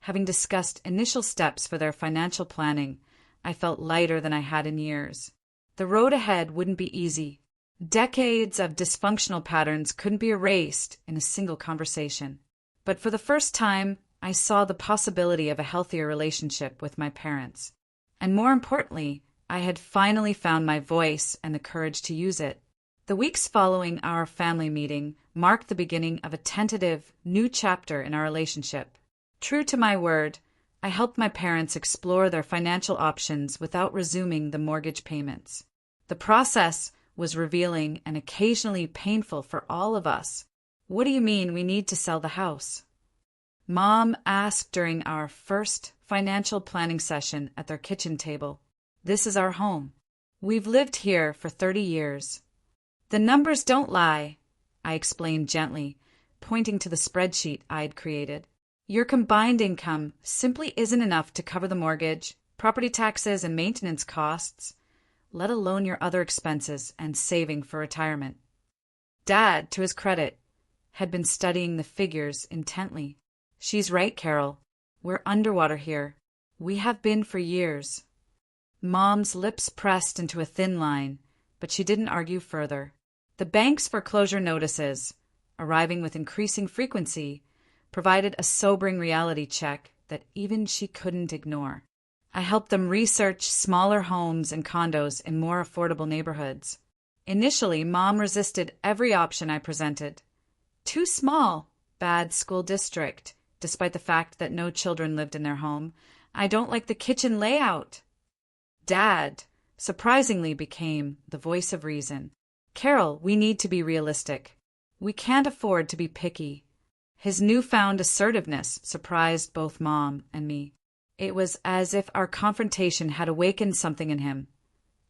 having discussed initial steps for their financial planning, I felt lighter than I had in years. The road ahead wouldn't be easy. Decades of dysfunctional patterns couldn't be erased in a single conversation. But for the first time, I saw the possibility of a healthier relationship with my parents. And more importantly, I had finally found my voice and the courage to use it. The weeks following our family meeting marked the beginning of a tentative, new chapter in our relationship. True to my word, I helped my parents explore their financial options without resuming the mortgage payments. The process was revealing and occasionally painful for all of us. What do you mean we need to sell the house? Mom asked during our first financial planning session at their kitchen table. This is our home. We've lived here for 30 years. The numbers don't lie, I explained gently, pointing to the spreadsheet I'd created. Your combined income simply isn't enough to cover the mortgage, property taxes, and maintenance costs, let alone your other expenses and saving for retirement. Dad, to his credit, had been studying the figures intently. She's right, Carol. We're underwater here. We have been for years. Mom's lips pressed into a thin line, but she didn't argue further. The bank's foreclosure notices, arriving with increasing frequency, provided a sobering reality check that even she couldn't ignore. I helped them research smaller homes and condos in more affordable neighborhoods. Initially, Mom resisted every option I presented. Too small, bad school district, despite the fact that no children lived in their home. I don't like the kitchen layout. Dad, surprisingly, became the voice of reason. Carol, we need to be realistic. We can't afford to be picky. His newfound assertiveness surprised both Mom and me. It was as if our confrontation had awakened something in him,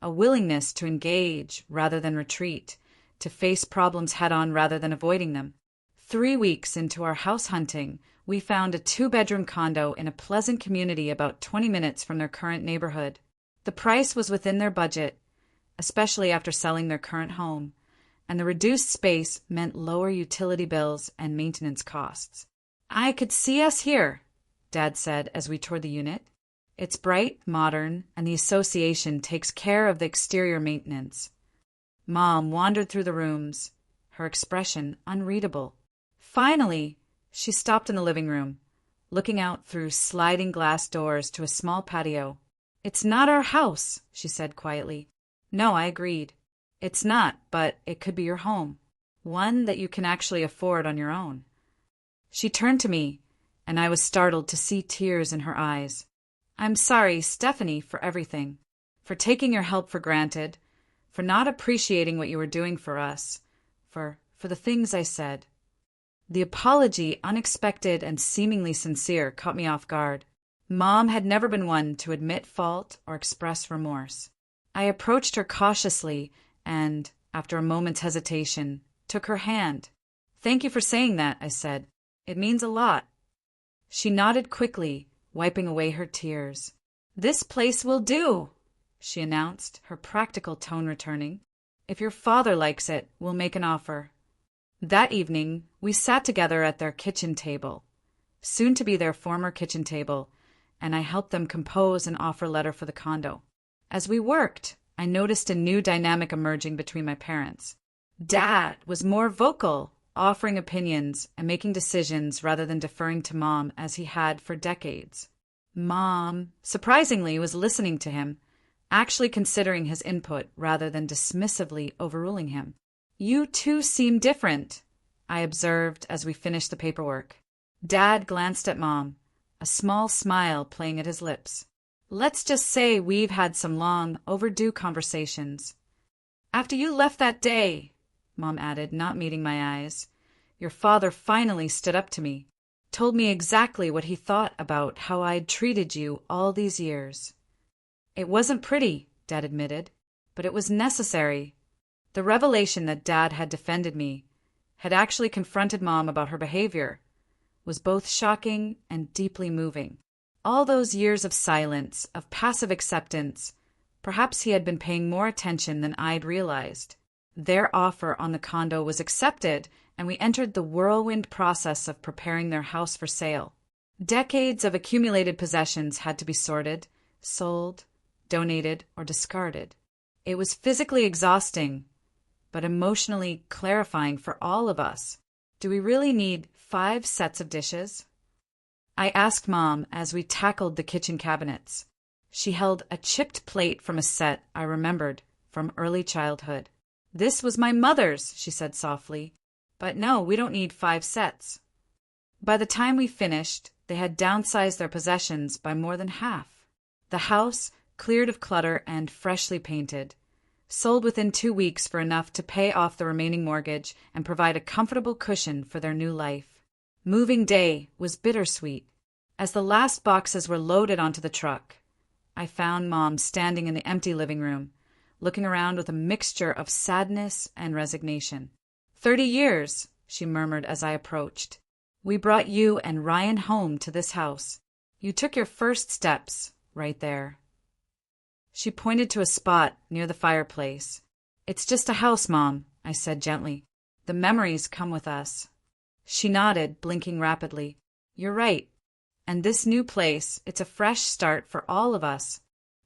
a willingness to engage rather than retreat, to face problems head-on rather than avoiding them. 3 weeks into our house hunting, we found a 2-bedroom condo in a pleasant community about 20 minutes from their current neighborhood. The price was within their budget, especially after selling their current home, and the reduced space meant lower utility bills and maintenance costs. I could see us here, Dad said as we toured the unit. It's bright, modern, and the association takes care of the exterior maintenance. Mom wandered through the rooms, her expression unreadable. Finally, she stopped in the living room, looking out through sliding glass doors to a small patio. It's not our house, she said quietly. No, I agreed. It's not, but it could be your home, one that you can actually afford on your own. She turned to me, and I was startled to see tears in her eyes. I'm sorry, Stephanie, for everything, for taking your help for granted, for not appreciating what you were doing for us, for the things I said. The apology, unexpected and seemingly sincere, caught me off guard. Mom had never been one to admit fault or express remorse. I approached her cautiously and, after a moment's hesitation, took her hand. "Thank you for saying that," I said. "It means a lot." She nodded quickly, wiping away her tears. "This place will do," she announced, her practical tone returning. "If your father likes it, we'll make an offer." That evening, we sat together at their kitchen table, soon to be their former kitchen table, and I helped them compose an offer letter for the condo. As we worked, I noticed a new dynamic emerging between my parents. Dad was more vocal, offering opinions and making decisions rather than deferring to Mom as he had for decades. Mom, surprisingly, was listening to him, actually considering his input rather than dismissively overruling him. "You two seem different," I observed as we finished the paperwork. Dad glanced at Mom, a small smile playing at his lips. "Let's just say we've had some long, overdue conversations. After you left that day," Mom added, not meeting my eyes, "your father finally stood up to me, told me exactly what he thought about how I'd treated you all these years." "It wasn't pretty," Dad admitted, "but it was necessary." The revelation that Dad had defended me, had actually confronted Mom about her behavior, was both shocking and deeply moving. All those years of silence, of passive acceptance, perhaps he had been paying more attention than I'd realized. Their offer on the condo was accepted, and we entered the whirlwind process of preparing their house for sale. Decades of accumulated possessions had to be sorted, sold, donated, or discarded. It was physically exhausting, but emotionally clarifying for all of us. Do we really need 5 sets of dishes? I asked Mom as we tackled the kitchen cabinets. She held a chipped plate from a set I remembered from early childhood. "This was my mother's," she said softly. "But no, we don't need 5 sets." By the time we finished, they had downsized their possessions by more than half. The house, cleared of clutter and freshly painted, sold within 2 weeks for enough to pay off the remaining mortgage and provide a comfortable cushion for their new life. Moving day was bittersweet. As the last boxes were loaded onto the truck, I found Mom standing in the empty living room, looking around with a mixture of sadness and resignation. 30 years, she murmured as I approached. "We brought you and Ryan home to this house. You took your first steps right there." She pointed to a spot near the fireplace. "It's just a house, Mom," I said gently. "The memories come with us." She nodded, blinking rapidly. "You're right. And this new place, it's a fresh start for all of us."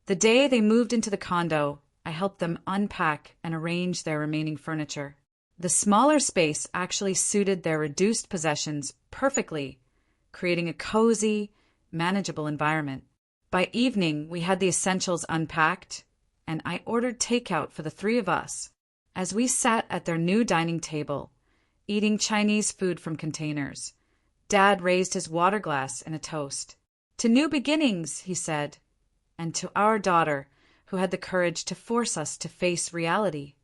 The day they moved into the condo, I helped them unpack and arrange their remaining furniture. The smaller space actually suited their reduced possessions perfectly, creating a cozy, manageable environment. By evening, we had the essentials unpacked, and I ordered takeout for the 3 of us. As we sat at their new dining table, eating Chinese food from containers, Dad raised his water glass in a toast. "To new beginnings," he said, "and to our daughter, who had the courage to force us to face reality."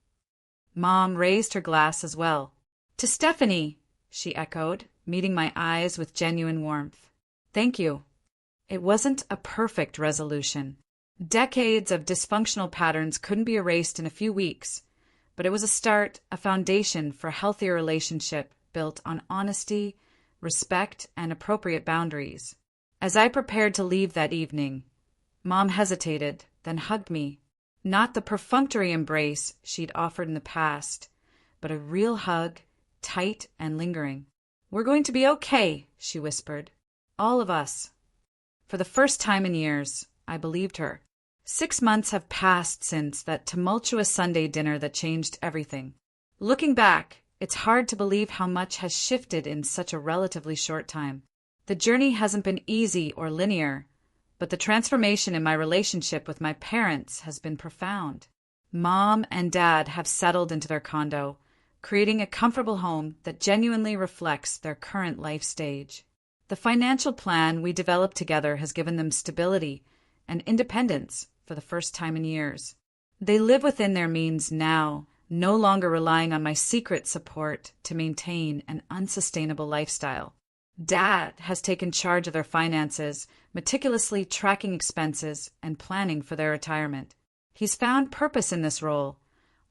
Mom raised her glass as well. "To Stephanie," she echoed, meeting my eyes with genuine warmth. "Thank you." It wasn't a perfect resolution. Decades of dysfunctional patterns couldn't be erased in a few weeks, but it was a start, a foundation for a healthier relationship built on honesty, respect, and appropriate boundaries. As I prepared to leave that evening, Mom hesitated, then hugged me. Not the perfunctory embrace she'd offered in the past, but a real hug, tight and lingering. "We're going to be okay," she whispered. "All of us." For the first time in years, I believed her. 6 months have passed since that tumultuous Sunday dinner that changed everything. Looking back, it's hard to believe how much has shifted in such a relatively short time. The journey hasn't been easy or linear, but the transformation in my relationship with my parents has been profound. Mom and Dad have settled into their condo, creating a comfortable home that genuinely reflects their current life stage. The financial plan we developed together has given them stability and independence for the first time in years. They live within their means now, no longer relying on my secret support to maintain an unsustainable lifestyle. Dad has taken charge of their finances, meticulously tracking expenses and planning for their retirement. He's found purpose in this role,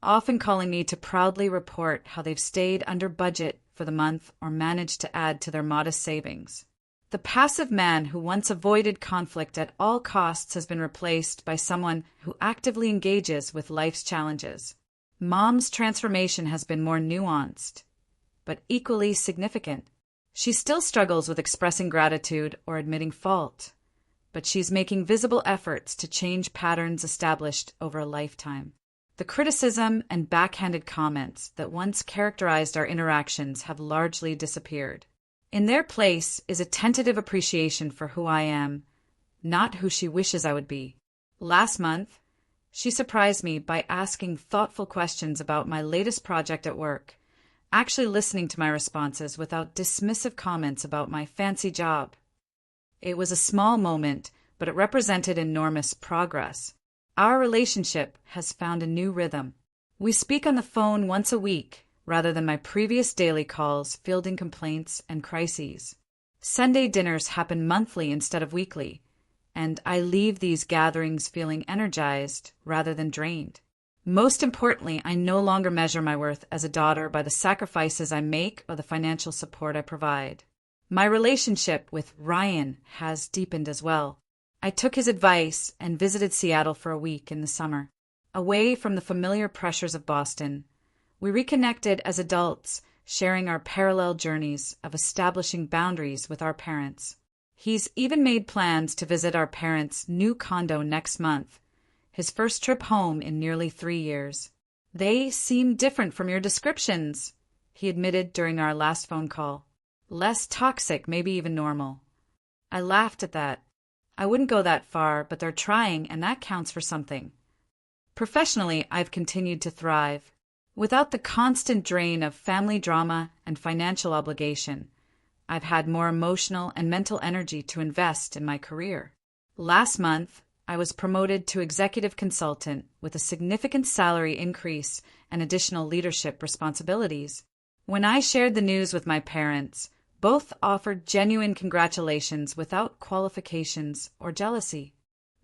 often calling me to proudly report how they've stayed under budget for the month or managed to add to their modest savings. The passive man who once avoided conflict at all costs has been replaced by someone who actively engages with life's challenges. Mom's transformation has been more nuanced, but equally significant. She still struggles with expressing gratitude or admitting fault, but she's making visible efforts to change patterns established over a lifetime. The criticism and backhanded comments that once characterized our interactions have largely disappeared. In their place is a tentative appreciation for who I am, not who she wishes I would be. Last month, she surprised me by asking thoughtful questions about my latest project at work, actually listening to my responses without dismissive comments about my fancy job. It was a small moment, but it represented enormous progress. Our relationship has found a new rhythm. We speak on the phone once a week, rather than my previous daily calls fielding complaints and crises. Sunday dinners happen monthly instead of weekly, and I leave these gatherings feeling energized rather than drained. Most importantly, I no longer measure my worth as a daughter by the sacrifices I make or the financial support I provide. My relationship with Ryan has deepened as well. I took his advice and visited Seattle for a week in the summer. Away from the familiar pressures of Boston, we reconnected as adults, sharing our parallel journeys of establishing boundaries with our parents. He's even made plans to visit our parents' new condo next month, his first trip home in nearly 3 years. "They seem different from your descriptions," he admitted during our last phone call. "Less toxic, maybe even normal." I laughed at that. I wouldn't go that far, but they're trying, and that counts for something. Professionally, I've continued to thrive. Without the constant drain of family drama and financial obligation, I've had more emotional and mental energy to invest in my career. Last month, I was promoted to executive consultant with a significant salary increase and additional leadership responsibilities. When I shared the news with my parents, both offered genuine congratulations without qualifications or jealousy.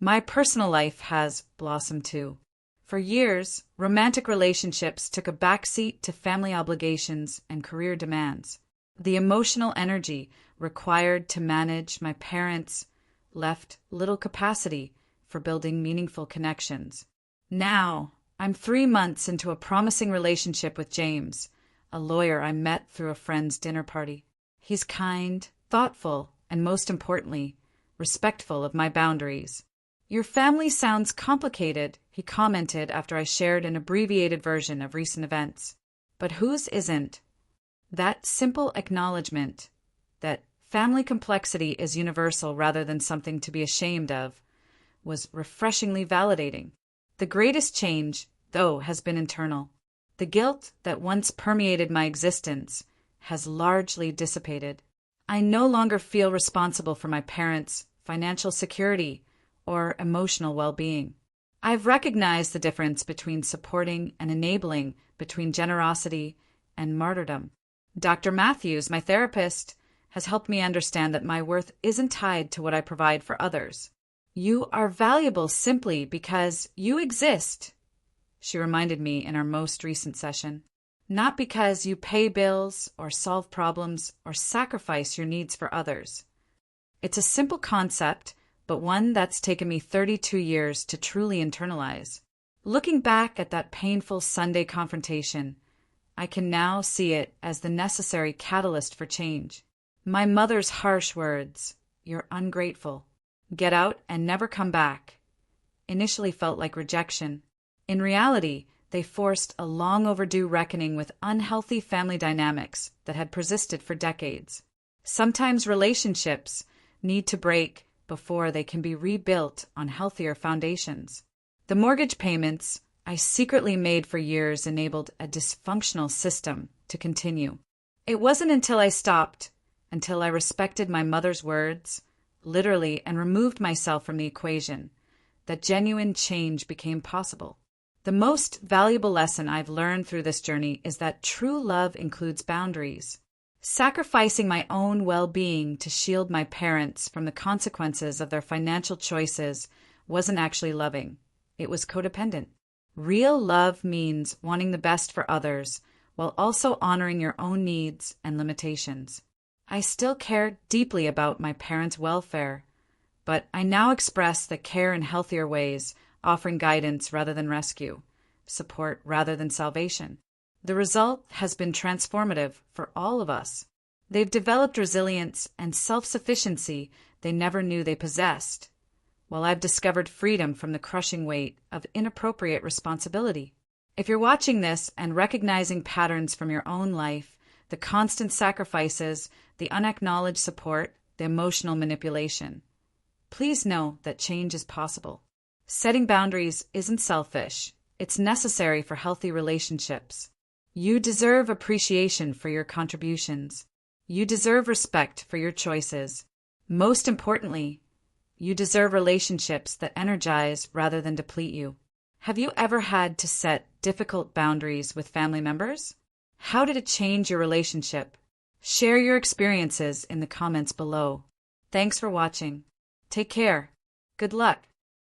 My personal life has blossomed too. For years, romantic relationships took a backseat to family obligations and career demands. The emotional energy required to manage my parents left little capacity for building meaningful connections. Now, I'm 3 months into a promising relationship with James, a lawyer I met through a friend's dinner party. He's kind, thoughtful, and most importantly, respectful of my boundaries. "Your family sounds complicated," he commented after I shared an abbreviated version of recent events. But whose isn't? That simple acknowledgement that family complexity is universal rather than something to be ashamed of was refreshingly validating. The greatest change, though, has been internal. The guilt that once permeated my existence has largely dissipated. I no longer feel responsible for my parents' financial security or emotional well-being. I've recognized the difference between supporting and enabling, between generosity and martyrdom. Dr. Matthews, my therapist, has helped me understand that my worth isn't tied to what I provide for others. "You are valuable simply because you exist," she reminded me in our most recent session. "Not because you pay bills or solve problems or sacrifice your needs for others." It's a simple concept, but one that's taken me 32 years to truly internalize. Looking back at that painful Sunday confrontation, I can now see it as the necessary catalyst for change. My mother's harsh words, "You're ungrateful. Get out and never come back," initially felt like rejection. In reality, they forced a long overdue reckoning with unhealthy family dynamics that had persisted for decades. Sometimes relationships need to break before they can be rebuilt on healthier foundations. The mortgage payments I secretly made for years enabled a dysfunctional system to continue. It wasn't until I stopped, until I respected my mother's words, literally, and removed myself from the equation, that genuine change became possible. The most valuable lesson I've learned through this journey is that true love includes boundaries. Sacrificing my own well-being to shield my parents from the consequences of their financial choices wasn't actually loving. It was codependent. Real love means wanting the best for others while also honoring your own needs and limitations. I still care deeply about my parents' welfare, but I now express the care in healthier ways, offering guidance rather than rescue, support rather than salvation. The result has been transformative for all of us. They've developed resilience and self-sufficiency they never knew they possessed, while I've discovered freedom from the crushing weight of inappropriate responsibility. If you're watching this and recognizing patterns from your own life, the constant sacrifices, the unacknowledged support, the emotional manipulation, please know that change is possible. Setting boundaries isn't selfish. It's necessary for healthy relationships. You deserve appreciation for your contributions. You deserve respect for your choices. Most importantly, you deserve relationships that energize rather than deplete you. Have you ever had to set difficult boundaries with family members? How did it change your relationship? Share your experiences in the comments below. Thanks for watching. Take care. Good luck.